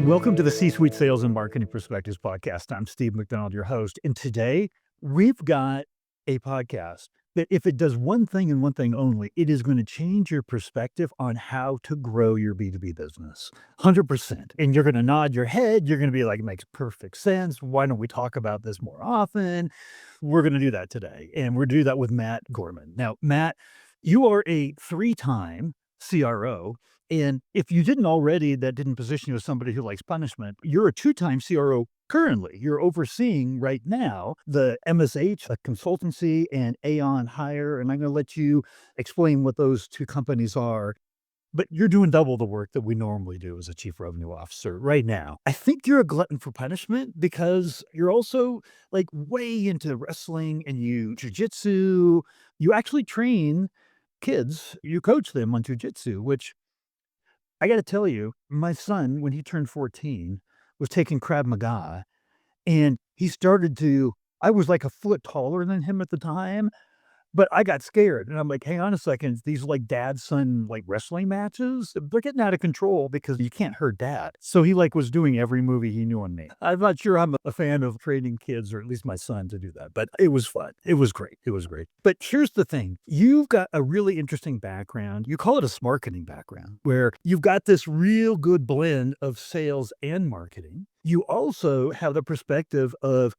Welcome to the C-Suite Sales and Marketing Perspectives podcast. I'm Steve McDonald, your host. And today we've got a podcast that if it does one thing and one thing only, it is going to change your perspective on how to grow your B2B business. 100%. And you're going to nod your head. You're going to be like, it makes perfect sense. Why don't we talk about this more often? We're going to do that today. And we're going to do that with Matt Gorman. Now, Matt, you are a 3-time CRO. And if you didn't already, that didn't position you as somebody who likes punishment. You're a 2-time CRO currently. You're overseeing right now the MSH, a consultancy, and Aon Hire. And I'm going to let you explain what those two companies are. But you're doing double the work that we normally do as a chief revenue officer right now. I think you're a glutton for punishment because you're also like way into wrestling and jujitsu. You actually train kids. You coach them on jujitsu, which I got to tell you, my son, when he turned 14, was taking Krav Maga and I was like a foot taller than him at the time. But I got scared and I'm like, hang on a second. These like dad son like wrestling matches, they're getting out of control because you can't hurt dad. So he like was doing every movie he knew on me. I'm not sure I'm a fan of training kids or at least my son to do that, but it was fun. It was great. It was great. But here's the thing. You've got a really interesting background. You call it a smarketing background where you've got this real good blend of sales and marketing. You also have the perspective of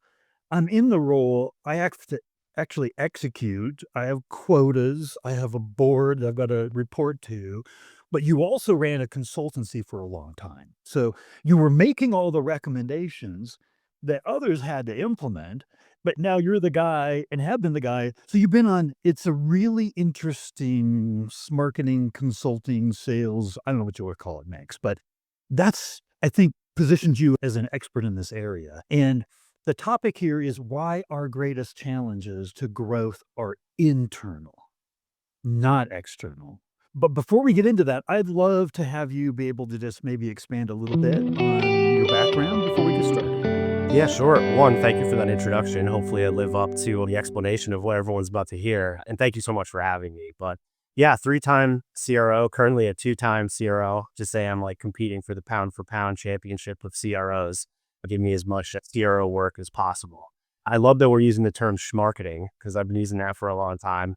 I'm in the role. I have to actually execute. I have quotas. I have a board I've got to report to. But you also ran a consultancy for a long time. So you were making all the recommendations that others had to implement. But now you're the guy and have been the guy. So it's a really interesting marketing, consulting, sales. I don't know what you would call it next, but that's, I think, positions you as an expert in this area. And the topic here is why our greatest challenges to growth are internal, not external. But before we get into that, I'd love to have you be able to just maybe expand a little bit on your background before we get started. Yeah, sure. One, thank you for that introduction. Hopefully I live up to the explanation of what everyone's about to hear. And thank you so much for having me. But yeah, 3-time CRO, currently a 2-time CRO. Just say I'm like competing for the pound for pound championship of CROs. Give me as much CRO work as possible. I love that we're using the term schmarketing because I've been using that for a long time.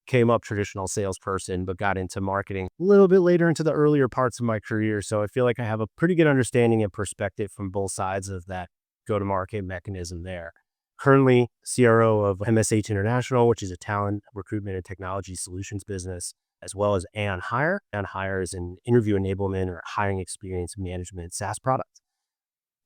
Came up traditional salesperson, but got into marketing a little bit later into the earlier parts of my career. So I feel like I have a pretty good understanding and perspective from both sides of that go-to-market mechanism there. Currently, CRO of MSH International, which is a talent recruitment and technology solutions business, as well as Aon Hire. Aon Hire is an interview enablement or hiring experience management SaaS product.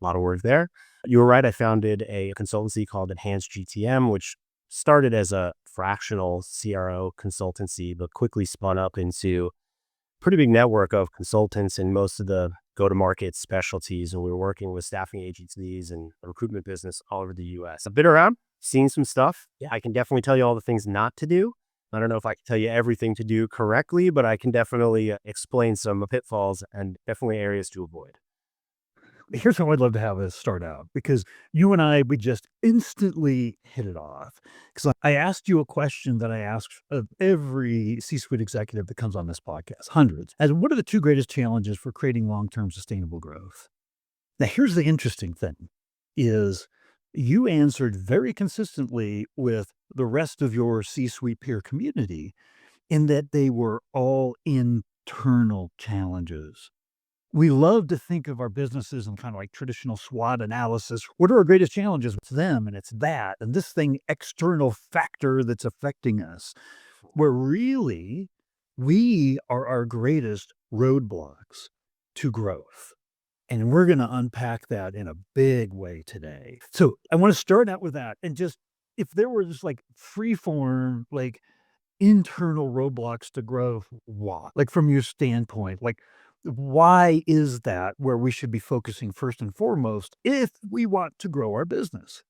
A lot of words there. You were right. I founded a consultancy called Enhanced GTM, which started as a fractional CRO consultancy, but quickly spun up into a pretty big network of consultants in most of the go-to-market specialties. And we were working with staffing agencies and the recruitment business all over the US. I've been around, seen some stuff. Yeah, I can definitely tell you all the things not to do. I don't know if I can tell you everything to do correctly, but I can definitely explain some pitfalls and definitely areas to avoid. Here's how I'd love to have this start out because you and we just instantly hit it off. Because I asked you a question that I ask of every C-suite executive that comes on this podcast, hundreds. As what are the 2 greatest challenges for creating long-term sustainable growth? Now, here's the interesting thing is you answered very consistently with the rest of your C-suite peer community in that they were all internal challenges. We love to think of our businesses in kind of like traditional SWOT analysis. What are our greatest challenges? It's them and it's that. And this thing, external factor that's affecting us, where really we are our greatest roadblocks to growth. And we're going to unpack that in a big way today. So I want to start out with that. And just if there were just like free form, like internal roadblocks to growth, why? Like from your standpoint, like why is that where we should be focusing first and foremost if we want to grow our business?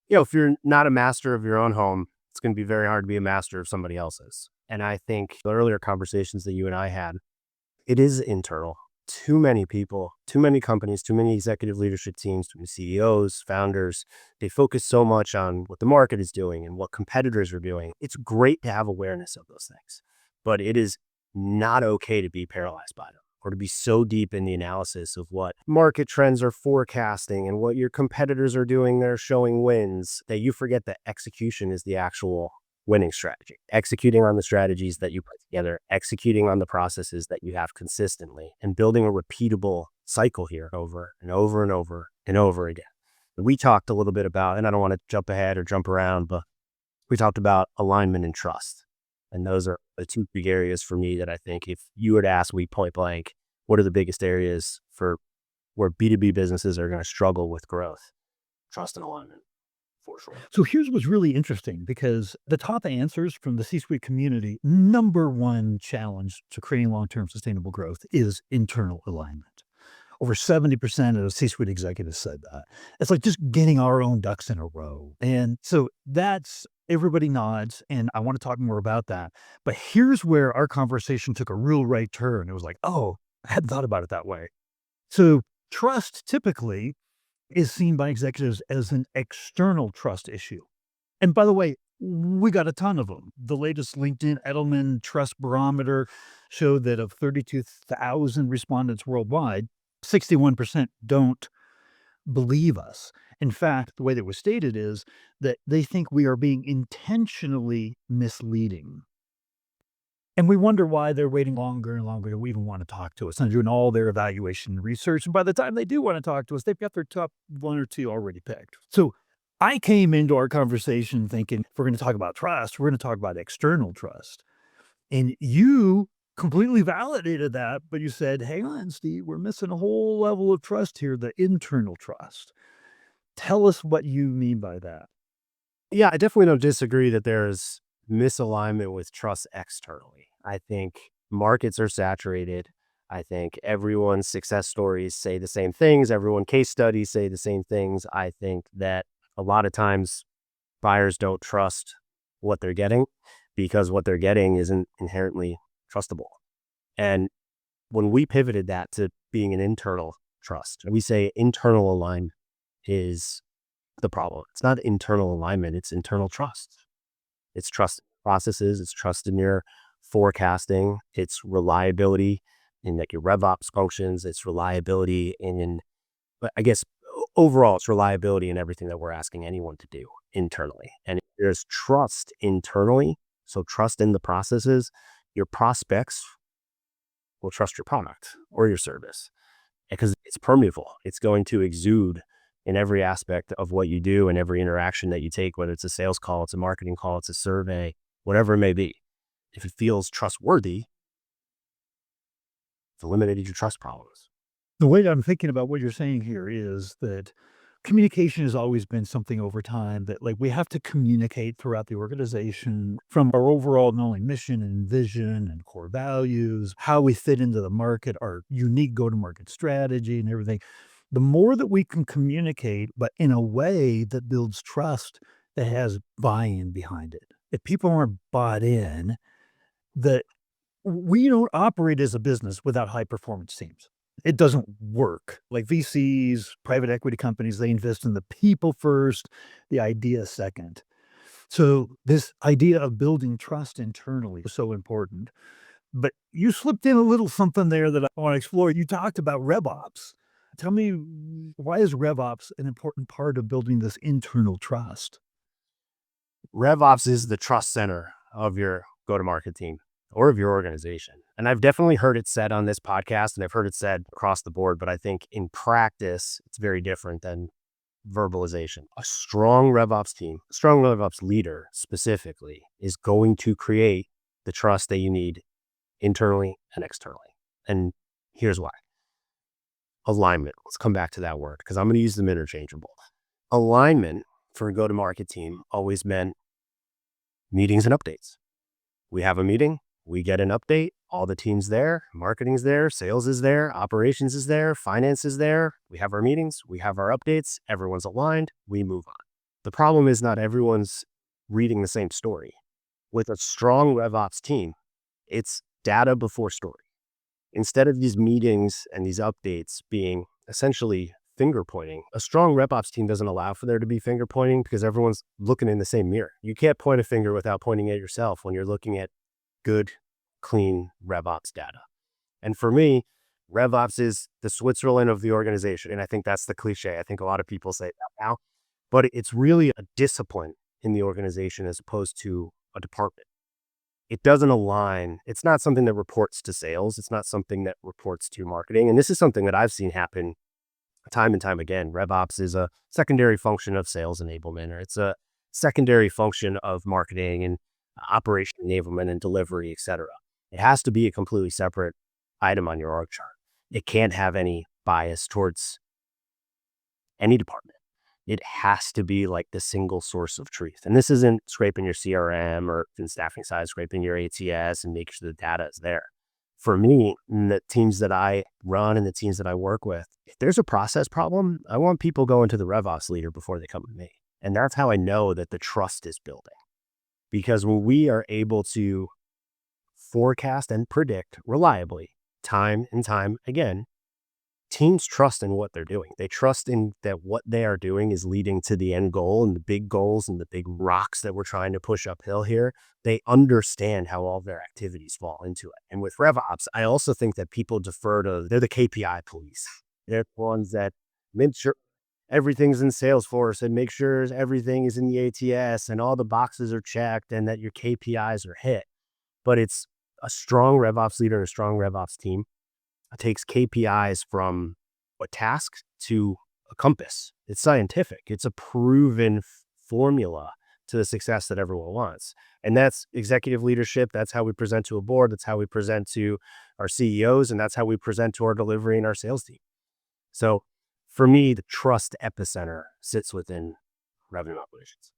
If you're not a master of your own home, it's going to be very hard to be a master of somebody else's. And I think the earlier conversations that you and I had, it is internal. Too many people, too many companies, too many executive leadership teams, too many CEOs, founders, they focus so much on what the market is doing and what competitors are doing. It's great to have awareness of those things, but it is not okay to be paralyzed by them. or to be so deep in the analysis of what market trends are forecasting and what your competitors are doing, they're showing wins, that you forget that execution is the actual winning strategy. Executing on the strategies that you put together, executing on the processes that you have consistently, and building a repeatable cycle here over and over and over and over again. We talked a little bit about, and I don't want to jump ahead or jump around, but we talked about alignment and trust. And those are the two big areas for me that I think if you were to ask me point blank, what are the biggest areas for where B2B businesses are going to struggle with growth? Trust and alignment, for sure. So here's what's really interesting because the top answers from the C-suite community, number one challenge to creating long-term sustainable growth is internal alignment. Over 70% of the C-suite executives said that. It's like just getting our own ducks in a row. And so that's everybody nods. And I want to talk more about that. But here's where our conversation took a real right turn. It was like, oh, I hadn't thought about it that way. So trust typically is seen by executives as an external trust issue. And by the way, we got a ton of them. The latest LinkedIn Edelman Trust Barometer showed that of 32,000 respondents worldwide, 61% don't believe us. In fact, the way that was stated is that they think we are being intentionally misleading. And we wonder why they're waiting longer and longer to even want to talk to us and doing all their evaluation and research. And by the time they do want to talk to us, they've got their top one or two already picked. So I came into our conversation thinking if we're going to talk about trust, we're going to talk about external trust. And you completely validated that, but you said, hang on, Steve, we're missing a whole level of trust here, the internal trust. Tell us what you mean by that. Yeah, I definitely don't disagree that there's misalignment with trust externally. I think markets are saturated. I think everyone's success stories say the same things. Everyone case studies say the same things. I think that a lot of times buyers don't trust what they're getting because what they're getting isn't inherently trustable. And when we pivoted that to being an internal trust, we say internal alignment is the problem. It's not internal alignment, it's internal trust. It's trust in processes, it's trust in your forecasting, it's reliability in like your RevOps functions, it's reliability but I guess overall it's reliability in everything that we're asking anyone to do internally. And if there's trust internally, so trust in the processes, your prospects will trust your product or your service because it's permeable. It's going to exude in every aspect of what you do and every interaction that you take, whether it's a sales call, it's a marketing call, it's a survey, whatever it may be. If it feels trustworthy, it's eliminated your trust problems. The way that I'm thinking about what you're saying here is that communication has always been something over time that like we have to communicate throughout the organization from our overall not only mission and vision and core values, how we fit into the market, our unique go-to-market strategy and everything. The more that we can communicate, but in a way that builds trust that has buy-in behind it. If people aren't bought in, that we don't operate as a business without high performance teams. It doesn't work. Like VCs, private equity companies, they invest in the people first, the idea second. So this idea of building trust internally is so important. But you slipped in a little something there that I want to explore. You talked about RevOps. Tell me, why is RevOps an important part of building this internal trust? RevOps is the trust center of your go-to-market team or of your organization. And I've definitely heard it said on this podcast and I've heard it said across the board, but I think in practice, it's very different than verbalization. A strong RevOps team, a strong RevOps leader specifically is going to create the trust that you need internally and externally. And here's why. Alignment. Let's come back to that word because I'm going to use them interchangeable. Alignment for a go-to-market team always meant meetings and updates. We have a meeting, we get an update, all the team's there, marketing's there, sales is there, operations is there, finance is there. We have our meetings, we have our updates, everyone's aligned, we move on. The problem is not everyone's reading the same story. With a strong RevOps team, it's data before story. Instead of these meetings and these updates being essentially finger pointing, a strong RevOps team doesn't allow for there to be finger pointing because everyone's looking in the same mirror. You can't point a finger without pointing at yourself when you're looking at good, clean RevOps data. And for me, RevOps is the Switzerland of the organization. And I think that's the cliche. I think a lot of people say that now, but it's really a discipline in the organization as opposed to a department. It doesn't align. It's not something that reports to sales. It's not something that reports to marketing. And this is something that I've seen happen time and time again. RevOps is a secondary function of sales enablement, or it's a secondary function of marketing and operation enablement and delivery, et cetera. It has to be a completely separate item on your org chart. It can't have any bias towards any department. It has to be like the single source of truth. And this isn't scraping your CRM or in staffing side, scraping your ATS and making sure the data is there. For me, in the teams that I run and the teams that I work with, if there's a process problem, I want people going to the RevOps leader before they come to me. And that's how I know that the trust is building. Because when we are able to forecast and predict reliably, time and time again, teams trust in what they're doing. They trust in that what they are doing is leading to the end goal and the big goals and the big rocks that we're trying to push uphill here. They understand how all their activities fall into it. And with RevOps, I also think that people defer to, they're the KPI police. They're the ones that make sure everything's in Salesforce and make sure everything is in the ATS and all the boxes are checked and that your KPIs are hit. But it's a strong RevOps leader and a strong RevOps team takes KPIs from a task to a compass. It's scientific. It's a proven formula to the success that everyone wants. And that's executive leadership. That's how we present to a board. That's how we present to our CEOs. And that's how we present to our delivery and our sales team. So for me, the trust epicenter sits within revenue operations.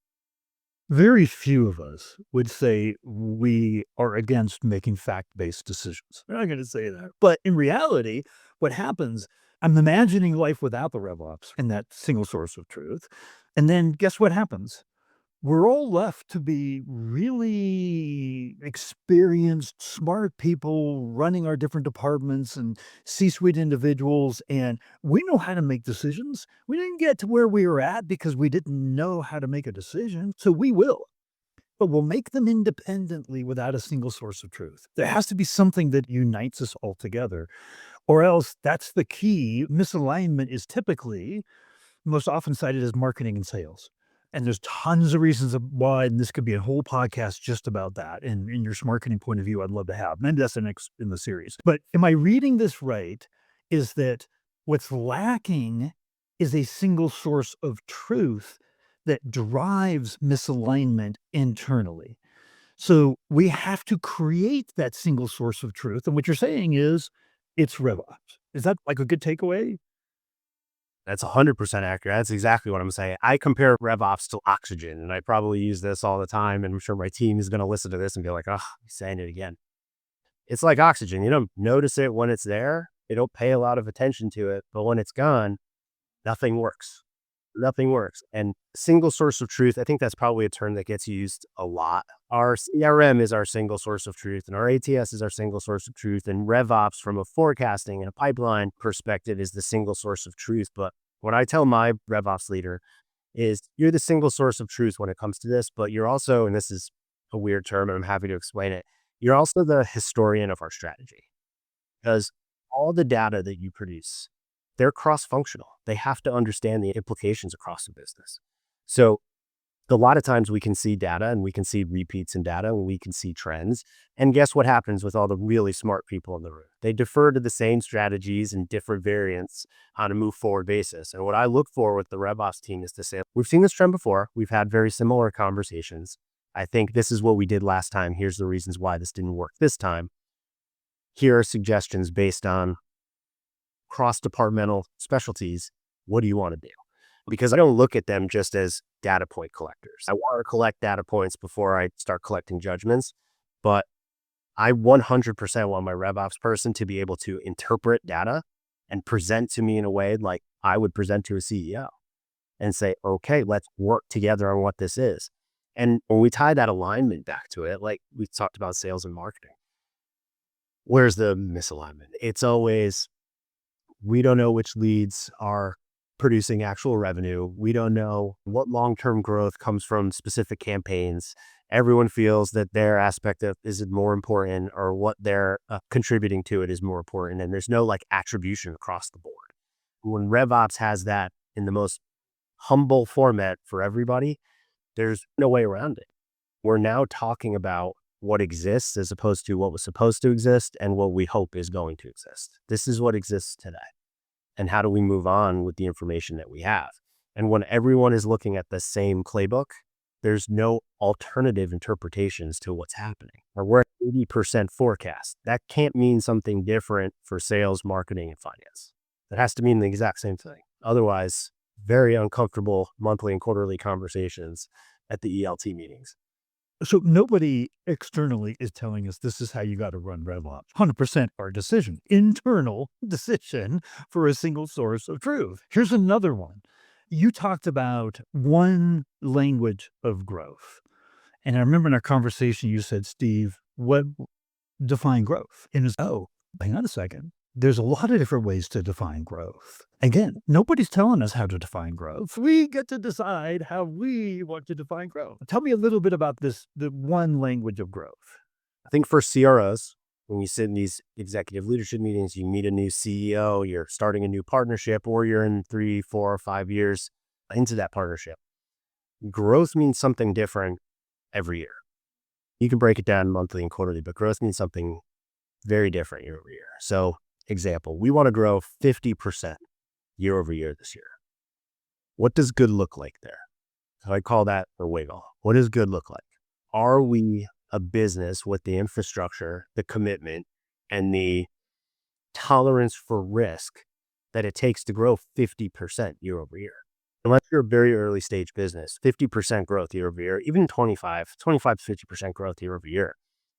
Very few of us would say we are against making fact-based decisions. We're not going to say that. But in reality, what happens, I'm imagining life without the RevOps and that single source of truth. And then guess what happens? We're all left to be really experienced, smart people running our different departments and C-suite individuals, and we know how to make decisions. We didn't get to where we were at because we didn't know how to make a decision, so we will. But we'll make them independently without a single source of truth. There has to be something that unites us all together, or else that's the key. Misalignment is typically most often cited as marketing and sales. And there's tons of reasons of why, and this could be a whole podcast just about that. And in your marketing point of view, I'd love to have. Maybe that's the next in the series. But am I reading this right? Is that what's lacking is a single source of truth that drives misalignment internally. So we have to create that single source of truth. And what you're saying is it's RevOps. Is that like a good takeaway? That's 100% accurate. That's exactly what I'm saying. I compare RevOps to oxygen, and I probably use this all the time. And I'm sure my team is going to listen to this and be like, oh, he's saying it again. It's like oxygen. You don't notice it when it's there. You don't pay a lot of attention to it. But when it's gone, nothing works. Nothing works. And single source of truth, I think that's probably a term that gets used a lot. Our CRM is our single source of truth, and our ATS is our single source of truth. And RevOps, from a forecasting and a pipeline perspective, is the single source of truth. But what I tell my RevOps leader is you're the single source of truth when it comes to this, but you're also, and this is a weird term, and I'm happy to explain it, you're also the historian of our strategy. Because all the data that you produce, they're cross-functional. They have to understand the implications across the business. So a lot of times we can see data and we can see repeats in data and we can see trends. And guess what happens with all the really smart people in the room? They defer to the same strategies and different variants on a move forward basis. And what I look for with the RevOps team is to say, we've seen this trend before. We've had very similar conversations. I think this is what we did last time. Here's the reasons why this didn't work this time. Here are suggestions based on cross-departmental specialties. What do you want to do? Because I don't look at them just as data point collectors. I want to collect data points before I start collecting judgments, but I 100% want my RevOps person to be able to interpret data and present to me in a way like I would present to a CEO and say, okay, let's work together on what this is. And when we tie that alignment back to it, like we talked about sales and marketing, where's the misalignment? It's always, we don't know which leads are producing actual revenue. We don't know what long-term growth comes from specific campaigns. Everyone feels that their aspect of is more important, or what they're contributing to it is more important. And there's no like attribution across the board. When RevOps has that in the most humble format for everybody, there's no way around it. We're now talking about what exists as opposed to what was supposed to exist and what we hope is going to exist. This is what exists today. And how do we move on with the information that we have? And when everyone is looking at the same playbook, there's no alternative interpretations to what's happening. Or we're at 80% forecast. That can't mean something different for sales, marketing, and finance. That has to mean the exact same thing. Otherwise, very uncomfortable monthly and quarterly conversations at the ELT meetings. So nobody externally is telling us this is how you got to run RevOps. 100% our decision, internal decision for a single source of truth. Here's another one. You talked about one language of growth. And I remember in our conversation, you said, Steve, what define growth? And it's, oh, hang on a second. There's a lot of different ways to define growth. Again, nobody's telling us how to define growth. We get to decide how we want to define growth. Tell me a little bit about this, the one language of growth. I think for CROs, when you sit in these executive leadership meetings, you meet a new CEO, you're starting a new partnership, or you're in 3, 4, or 5 years into that partnership. Growth means something different every year. You can break it down monthly and quarterly, but growth means something very different year over year. So, example, we want to grow 50% year over year this year. What does good look like there? So I call that the wiggle. What does good look like? Are we a business with the infrastructure, the commitment, and the tolerance for risk that it takes to grow 50% year over year? Unless you're a very early stage business, 50% growth year over year, even 25 to 50% growth year over year.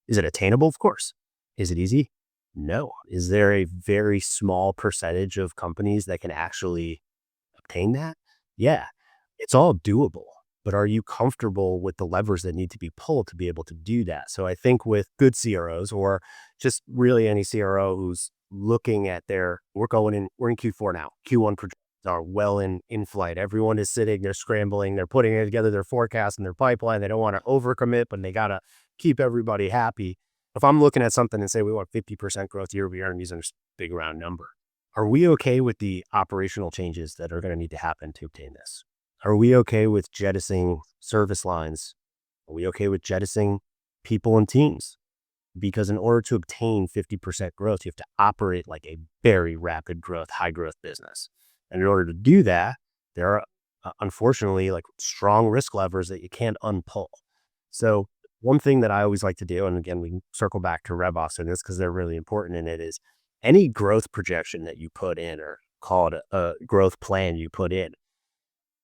Is it attainable? Of course. Is it easy? No. Is there a very small percentage of companies that can actually obtain that? Yeah, it's all doable. But are you comfortable with the levers that need to be pulled to be able to do that? So I think with good CROs, or just really any CRO who's looking at we're in Q4 now. Q1 projections are well in flight. Everyone is sitting, they're scrambling, they're putting together their forecast and their pipeline. They don't want to overcommit, but they got to keep everybody happy. If I'm looking at something and say we want 50% growth year over year, and using a big round number, are we okay with the operational changes that are going to need to happen to obtain this? Are we okay with jettisoning service lines? Are we okay with jettisoning people and teams? Because in order to obtain 50% growth, you have to operate like a very rapid growth, high growth business. And in order to do that, there are unfortunately like strong risk levers that you can't unpull. So one thing that I always like to do, and again, we can circle back to RevOps in this because they're really important in it, is any growth projection that you put in, or call it a growth plan you put in,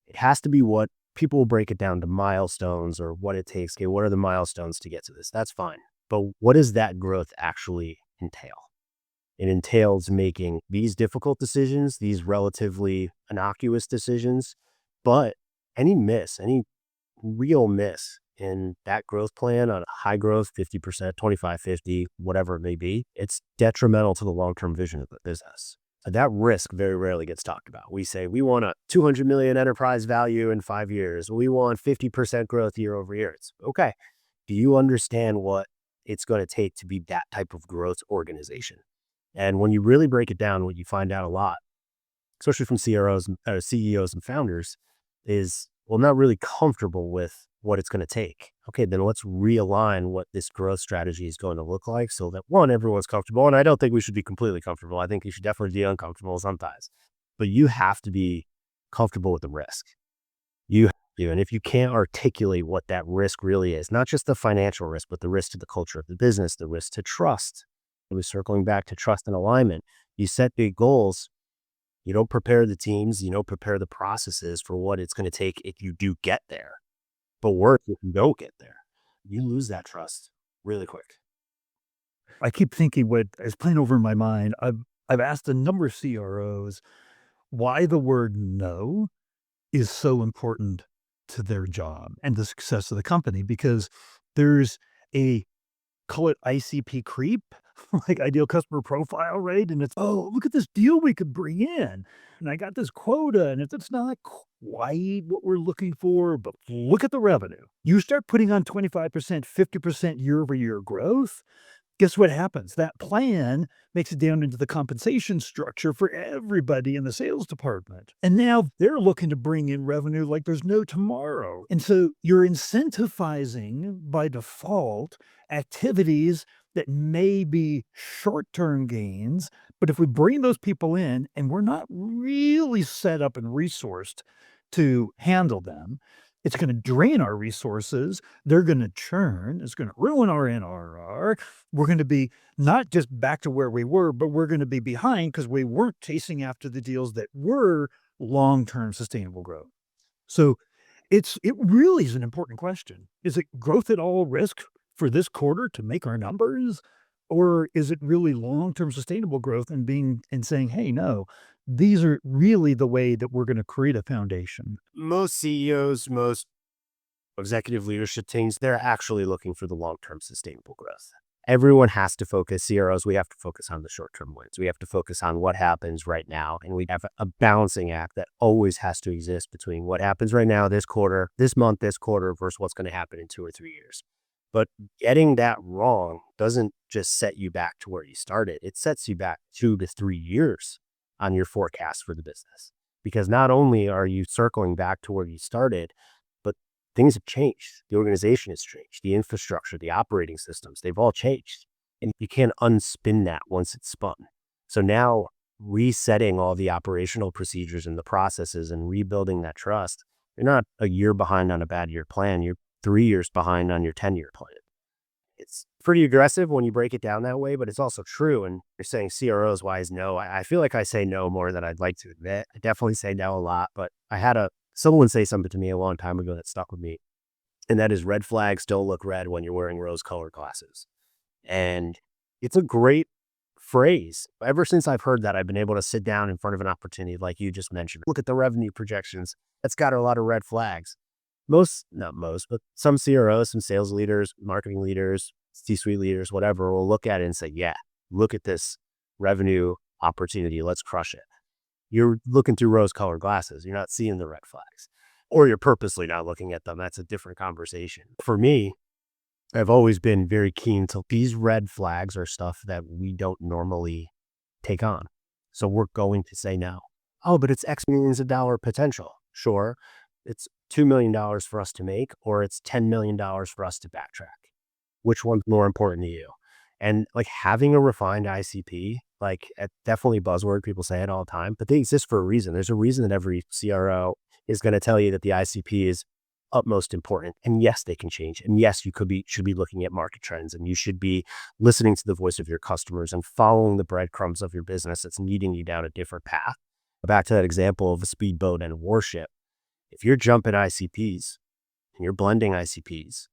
it has to be what people will break it down to milestones, or what it takes. Okay, what are the milestones to get to this? That's fine. But what does that growth actually entail? It entails making these difficult decisions, these relatively innocuous decisions, but any real miss in that growth plan on a high growth, 50%, 25, 50, whatever it may be, it's detrimental to the long-term vision of the business. That risk very rarely gets talked about. We say we want a 200 million enterprise value in 5 years. We want 50% growth year over year. It's okay. Do you understand what it's going to take to be that type of growth organization? And when you really break it down, what you find out a lot, especially from CROs, CEOs and founders, is, well, not really comfortable with what it's going to take. Okay, then let's realign what this growth strategy is going to look like, so that one, everyone's comfortable. And I don't think we should be completely comfortable. I think you should definitely be uncomfortable sometimes, but you have to be comfortable with the risk. You have to. And if you can't articulate what that risk really is, not just the financial risk, but the risk to the culture of the business, the risk to trust. We're circling back to trust and alignment. You set big goals. You don't prepare the teams, you don't prepare the processes for what it's going to take if you do get there. But worse if you don't get there. You lose that trust really quick. I keep thinking what is playing over in my mind. I've asked a number of CROs why the word no is so important to their job and the success of the company, because there's a call it ICP creep, like ideal customer profile, right? And it's, oh, look at this deal we could bring in. And I got this quota, and it's not quite what we're looking for, but look at the revenue. You start putting on 25%, 50% year over year growth. Guess what happens? That plan makes it down into the compensation structure for everybody in the sales department. And now they're looking to bring in revenue like there's no tomorrow. And so you're incentivizing by default activities that may be short term gains. But if we bring those people in and we're not really set up and resourced to handle them, it's going to drain our resources. They're going to churn. It's going to ruin our NRR. We're going to be not just back to where we were, but we're going to be behind because we weren't chasing after the deals that were long-term sustainable growth. So it really is an important question. Is it growth at all risk for this quarter to make our numbers? Or is it really long-term sustainable growth and saying, hey, no, these are really the way that we're going to create a foundation. Most CEOs, most executive leadership teams, they're actually looking for the long-term sustainable growth. Everyone has to focus, CROs, we have to focus on the short-term wins. We have to focus on what happens right now. And we have a balancing act that always has to exist between what happens right now, this quarter, this month, this quarter, versus what's going to happen in 2 or 3 years. But getting that wrong doesn't just set you back to where you started. It sets you back 2 to 3 years on your forecast for the business. Because not only are you circling back to where you started, but things have changed. The organization has changed. The infrastructure, the operating systems, they've all changed. And you can't unspin that once it's spun. So now resetting all the operational procedures and the processes and rebuilding that trust, you're not a year behind on a bad year plan. You're 3 years behind on your 10-year plan. It's pretty aggressive when you break it down that way, but it's also true. And you're saying CROs wise no. I feel like I say no more than I'd like to admit. I definitely say no a lot, but I had someone say something to me a long time ago that stuck with me. And that is red flags don't look red when you're wearing rose colored glasses. And it's a great phrase. Ever since I've heard that, I've been able to sit down in front of an opportunity like you just mentioned. Look at the revenue projections. That's got a lot of red flags. Not most, but some CROs, some sales leaders, marketing leaders, C-suite leaders, whatever, will look at it and say, yeah, look at this revenue opportunity. Let's crush it. You're looking through rose-colored glasses. You're not seeing the red flags. Or you're purposely not looking at them. That's a different conversation. For me, I've always been very keen to these red flags are stuff that we don't normally take on. So we're going to say no. Oh, but it's X millions of dollar potential. Sure. It's $2 million for us to make, or it's $10 million for us to backtrack. Which one's more important to you? And like having a refined ICP, like definitely buzzword, people say it all the time, but they exist for a reason. There's a reason that every CRO is going to tell you that the ICP is utmost important. And yes, they can change. And yes, you should be looking at market trends, and you should be listening to the voice of your customers and following the breadcrumbs of your business that's leading you down a different path. Back to that example of a speedboat and a warship. If you're jumping ICPs and you're blending ICPs,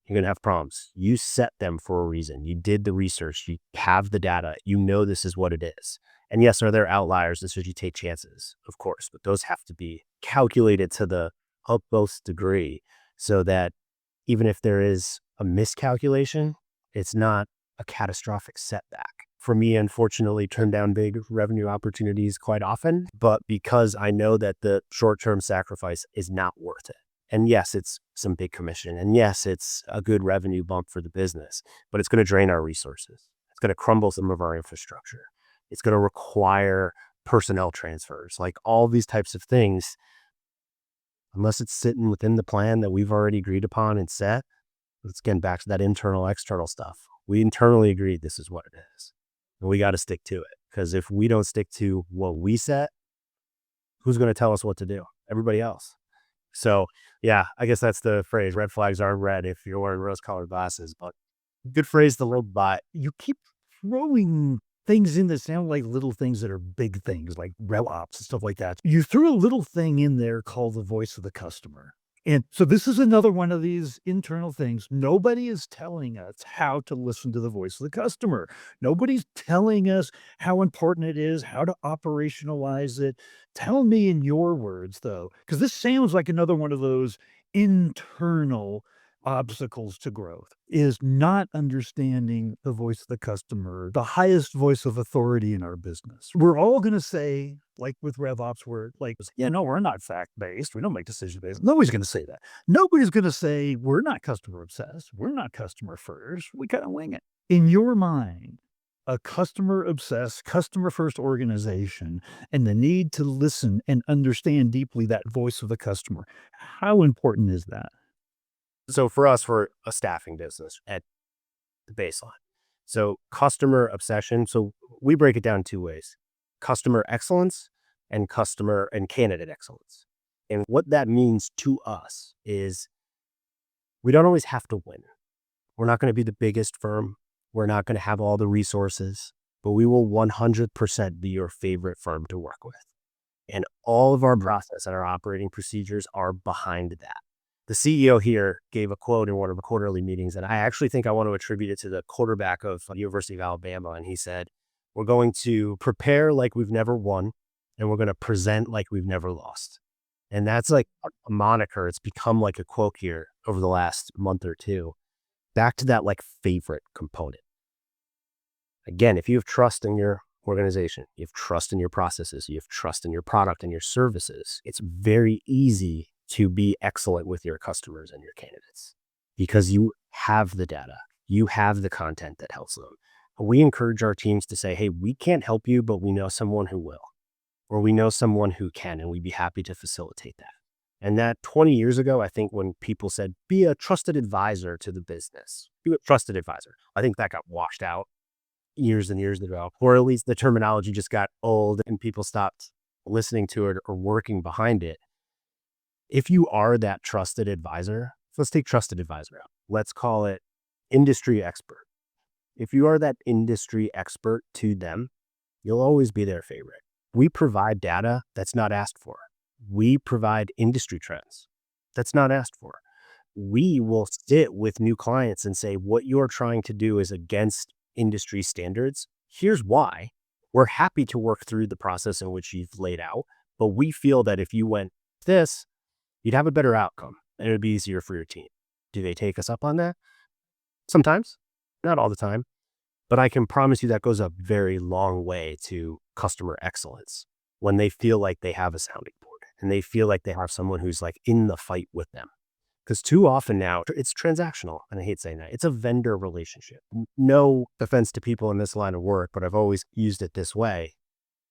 you're going to have problems. You set them for a reason. You did the research. You have the data. You know this is what it is. And yes, are there outliers that should you take chances? Of course, but those have to be calculated to the utmost degree so that even if there is a miscalculation, it's not a catastrophic setback. For me, unfortunately, turn down big revenue opportunities quite often, but because I know that the short-term sacrifice is not worth it. And yes, it's some big commission. And yes, it's a good revenue bump for the business, but it's going to drain our resources. It's going to crumble some of our infrastructure. It's going to require personnel transfers, like all these types of things. Unless it's sitting within the plan that we've already agreed upon and set, let's get back to that internal, external stuff. We internally agreed this is what it is. And we got to stick to it. Because if we don't stick to what we set, who's going to tell us what to do? Everybody else. So yeah, I guess that's the phrase. Red flags aren't red if you're wearing rose-colored glasses, but good phrase to live by. You keep throwing things in that sound like little things that are big things, like rel ops and stuff like that. You threw a little thing in there called the voice of the customer. And so this is another one of these internal things. Nobody is telling us how to listen to the voice of the customer. Nobody's telling us how important it is, how to operationalize it. Tell me in your words, though, because this sounds like another one of those internal obstacles to growth is not understanding the voice of the customer, the highest voice of authority in our business. We're all going to say, like with RevOps, we're like, yeah, no, we're not fact based. We don't make decision based. Nobody's going to say that. Nobody's going to say we're not customer obsessed. We're not customer first. We kind of wing it. In your mind, a customer obsessed, customer first organization and the need to listen and understand deeply that voice of the customer. How important is that? So for us, we're a staffing business at the baseline. So customer obsession. So we break it down two ways: customer excellence and customer and candidate excellence. And what that means to us is we don't always have to win. We're not going to be the biggest firm. We're not going to have all the resources, but we will 100% be your favorite firm to work with. And all of our process and our operating procedures are behind that. The CEO here gave a quote in one of the quarterly meetings, and I actually think I want to attribute it to the quarterback of the University of Alabama. And he said, we're going to prepare like we've never won, and we're going to present like we've never lost. And that's like a moniker. It's become like a quote here over the last month or two. Back to that like favorite component. Again, if you have trust in your organization, you have trust in your processes, you have trust in your product and your services, it's very easy to be excellent with your customers and your candidates because you have the data, you have the content that helps them. We encourage our teams to say, hey, we can't help you, but we know someone who will, or we know someone who can, and we'd be happy to facilitate that. And that 20 years ago, I think when people said, be a trusted advisor to the business, be a trusted advisor, I think that got washed out years and years ago, or at least the terminology just got old and people stopped listening to it or working behind it. If you are that trusted advisor, let's take trusted advisor out. Let's call it industry expert. If you are that industry expert to them, you'll always be their favorite. We provide data that's not asked for. We provide industry trends that's not asked for. We will sit with new clients and say, what you're trying to do is against industry standards. Here's why. We're happy to work through the process in which you've laid out, but we feel that if you went this, you'd have a better outcome and it would be easier for your team. Do they take us up on that? Sometimes, not all the time, but I can promise you that goes a very long way to customer excellence when they feel like they have a sounding board and they feel like they have someone who's like in the fight with them. Because too often now it's transactional, and I hate saying that. It's a vendor relationship. No offense to people in this line of work, but I've always used it this way.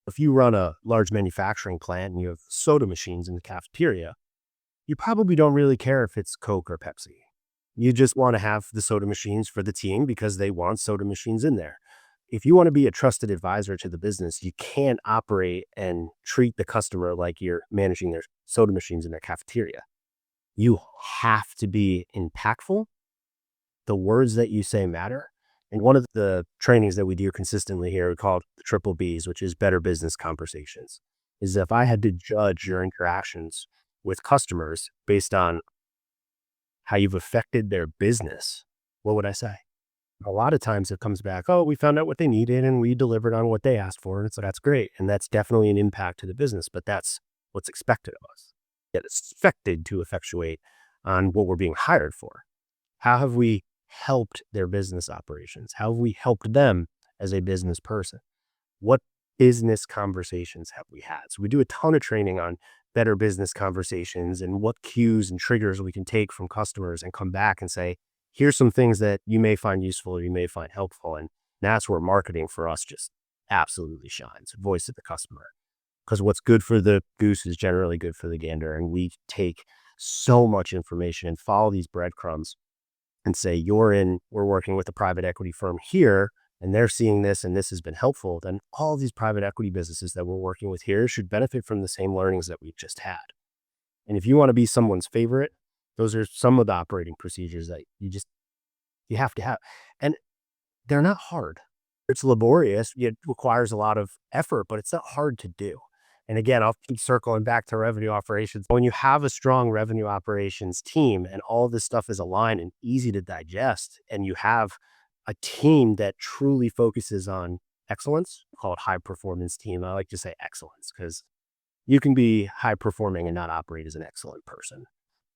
If you run a large manufacturing plant and you have soda machines in the cafeteria, you probably don't really care if it's Coke or Pepsi. You just want to have the soda machines for the team because they want soda machines in there. If you want to be a trusted advisor to the business, you can't operate and treat the customer like you're managing their soda machines in their cafeteria. You have to be impactful. The words that you say matter. And one of the trainings that we do consistently here, we call it the triple Bs, which is better business conversations, is if I had to judge your interactions with customers based on how you've affected their business, what would I say? A lot of times it comes back, oh, we found out what they needed and we delivered on what they asked for. And so that's great. And that's definitely an impact to the business, but that's what's expected of us. Yet it's expected to effectuate on what we're being hired for. How have we helped their business operations? How have we helped them as a business person? What business conversations have we had? So we do a ton of training on better business conversations and what cues and triggers we can take from customers and come back and say, here's some things that you may find useful or you may find helpful. And that's where marketing for us just absolutely shines, voice of the customer. Because what's good for the goose is generally good for the gander. And we take so much information and follow these breadcrumbs and say, we're working with a private equity firm here, and they're seeing this, and this has been helpful. Then all these private equity businesses that we're working with here should benefit from the same learnings that we've just had. And if you want to be someone's favorite, those are some of the operating procedures that you have to have. And they're not hard. It's laborious. It requires a lot of effort, but it's not hard to do. And again, I'll keep circling back to revenue operations. When you have a strong revenue operations team and all this stuff is aligned and easy to digest, and you have a team that truly focuses on excellence, call it high performance team. I like to say excellence because you can be high performing and not operate as an excellent person.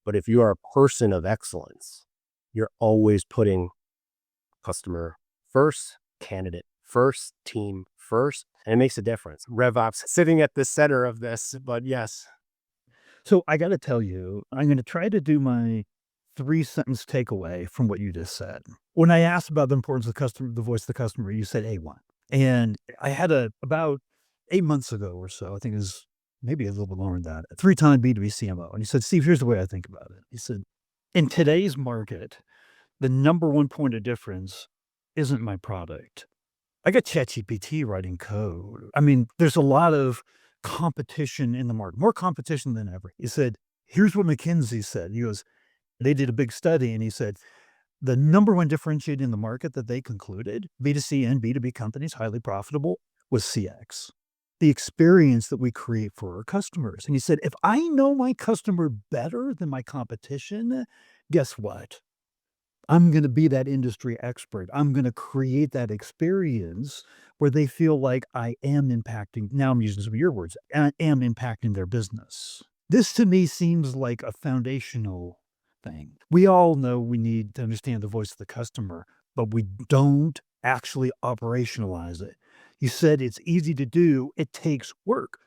But if you are a person of excellence, you're always putting customer first, candidate first, team first, and it makes a difference. RevOps sitting at the center of this, but yes. So I got to tell you, I'm going to try to do my 3 sentence takeaway from what you just said. When I asked about the importance of customer, the voice of the customer, you said A1. And I had about 8 months ago or so, I think it was maybe a little bit longer than that, a 3-time B2B CMO. And he said, Steve, here's the way I think about it. He said, in today's market, the number one point of difference isn't my product. I got ChatGPT writing code. I mean, there's a lot of competition in the market, more competition than ever. He said, here's what McKinsey said. He goes, they did a big study and he said, the number one differentiator in the market that they concluded, B2C and B2B companies, highly profitable, was CX, the experience that we create for our customers. And he said, if I know my customer better than my competition, guess what? I'm going to be that industry expert. I'm going to create that experience where they feel like I am impacting. Now I'm using some of your words. I am impacting their business. This to me seems like a foundational thing. We all know we need to understand the voice of the customer, but we don't actually operationalize it. You said it's easy to do. It takes work.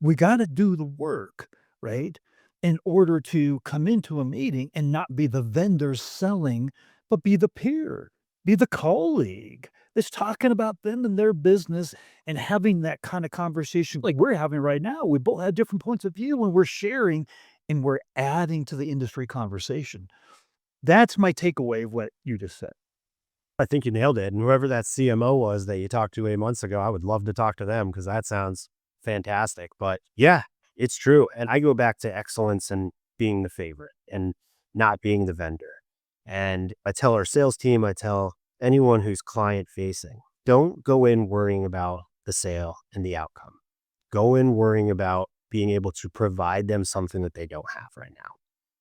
We got to do the work, right? In order to come into a meeting and not be the vendor selling, but be the peer, be the colleague that's talking about them and their business and having that kind of conversation like we're having right now. We both have different points of view and we're sharing and we're adding to the industry conversation. That's my takeaway of what you just said. I think you nailed it. And whoever that CMO was that you talked to 8 months ago, I would love to talk to them because that sounds fantastic. But yeah, it's true. And I go back to excellence and being the favorite and not being the vendor. And I tell our sales team, I tell anyone who's client facing, don't go in worrying about the sale and the outcome. Go in worrying about being able to provide them something that they don't have right now.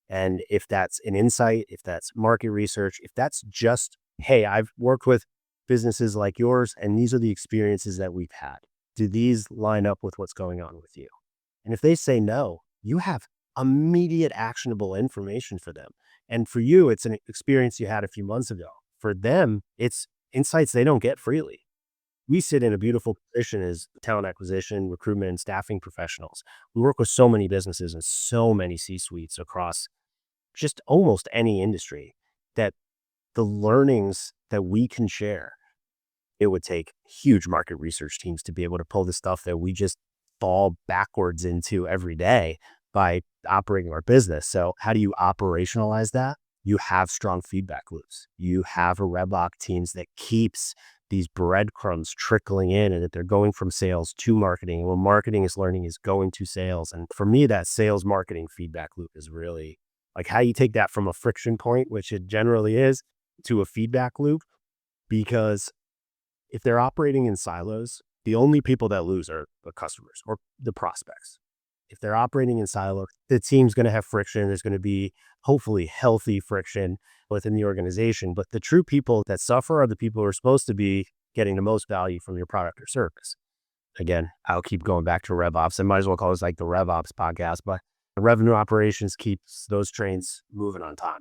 And if that's an insight, if that's market research, if that's just, hey, I've worked with businesses like yours, and these are the experiences that we've had. Do these line up with what's going on with you? And if they say no, you have immediate actionable information for them. And for you, it's an experience you had a few months ago. For them, it's insights they don't get freely. We sit in a beautiful position as talent acquisition, recruitment, and staffing professionals. We work with so many businesses and so many C-suites across just almost any industry that the learnings that we can share, it would take huge market research teams to be able to pull the stuff that we just fall backwards into every day by operating our business. So how do you operationalize that? You have strong feedback loops. You have a RevOps teams that keeps these breadcrumbs trickling in and that they're going from sales to marketing. What marketing is learning is going to sales. And for me, that sales marketing feedback loop is really like how you take that from a friction point, which it generally is, to a feedback loop. Because if they're operating in silos, the only people that lose are the customers or the prospects. If they're operating in silos, the team's going to have friction. There's going to be hopefully healthy friction within the organization. But the true people that suffer are the people who are supposed to be getting the most value from your product or service. Again, I'll keep going back to RevOps. I might as well call this like the RevOps podcast, but the revenue operations keeps those trains moving on time.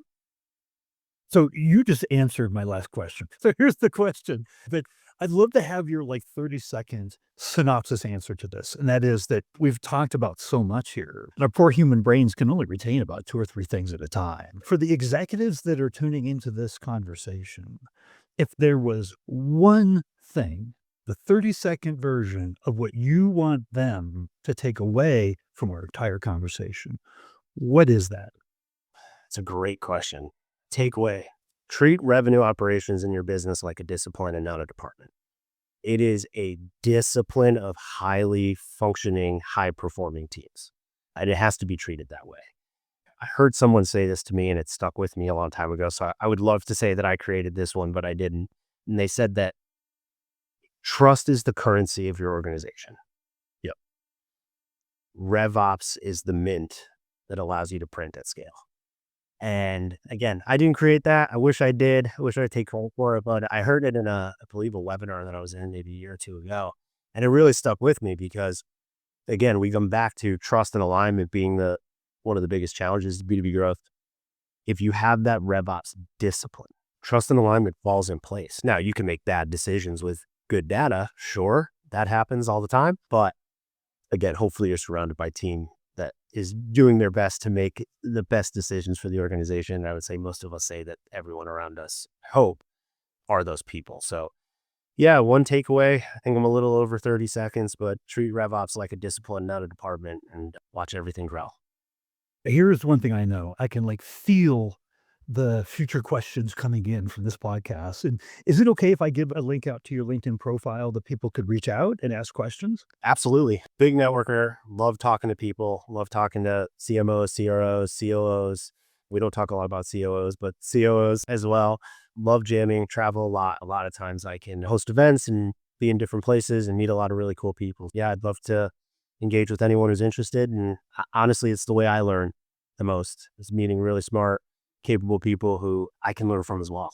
So you just answered my last question. So here's the question, but I'd love to have your like 30-second synopsis answer to this. And that is that we've talked about so much here. And our poor human brains can only retain about 2 or 3 things at a time. For the executives that are tuning into this conversation, if there was one thing, the 30-second version of what you want them to take away from our entire conversation, what is that? It's a great question. Takeaway: treat revenue operations in your business like a discipline and not a department. It is a discipline of highly functioning, high performing teams. And it has to be treated that way. I heard someone say this to me and it stuck with me a long time ago. So I would love to say that I created this one, but I didn't. And they said that trust is the currency of your organization. Yep. RevOps is the mint that allows you to print at scale. And again, I didn't create that. I wish I did. I wish I'd take credit for it, but I heard it in I believe a webinar that I was in maybe a year or two ago. And it really stuck with me because again, we come back to trust and alignment being one of the biggest challenges to B2B growth. if you have that RevOps discipline, trust and alignment falls in place. Now, you can make bad decisions with good data. Sure, that happens all the time. But again, hopefully you're surrounded by a team that is doing their best to make the best decisions for the organization. And I would say most of us say that everyone around us hope are those people. So yeah, one takeaway, I think I'm a little over 30 seconds, but treat RevOps like a discipline, not a department, and watch everything grow. Here's one thing I know. I can, like, feel the future questions coming in from this podcast, and is it okay if I give a link out to your LinkedIn profile that people could reach out and ask questions? Absolutely. Big networker. Love talking to people. Love talking to CMOs, CROs, COOs. We don't talk a lot about COOs, but COOs as well. Love jamming, travel a lot. A lot of times I can host events and be in different places and meet a lot of really cool people. Yeah, I'd love to engage with anyone who's interested. And honestly, it's the way I learn the most, is meeting really smart, capable people who I can learn from as well.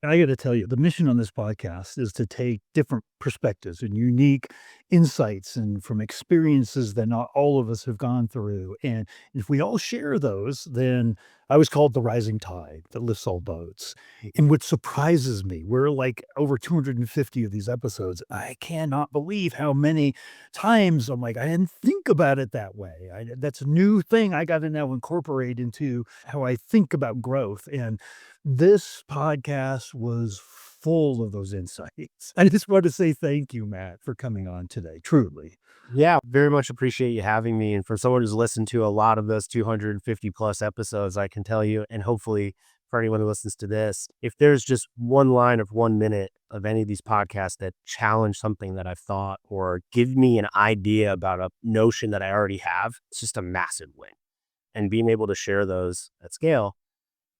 I got to tell you, the mission on this podcast is to take different perspectives and unique insights and from experiences that not all of us have gone through. And if we all share those, then I was called the rising tide that lifts all boats. And what surprises me, we're like over 250 of these episodes. I cannot believe how many times I'm like, I didn't think about it that way. That's a new thing I got to now incorporate into how I think about growth. And this podcast was full of those insights. I just want to say thank you, Matt, for coming on today, truly. Yeah, very much appreciate you having me. And for someone who's listened to a lot of those 250 plus episodes, I can tell you, and hopefully for anyone who listens to this, if there's just one line of 1 minute of any of these podcasts that challenge something that I've thought or give me an idea about a notion that I already have, it's just a massive win. And being able to share those at scale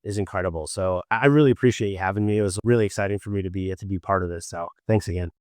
is incredible. So I really appreciate you having me. It was really exciting for me to be part of this. So thanks again.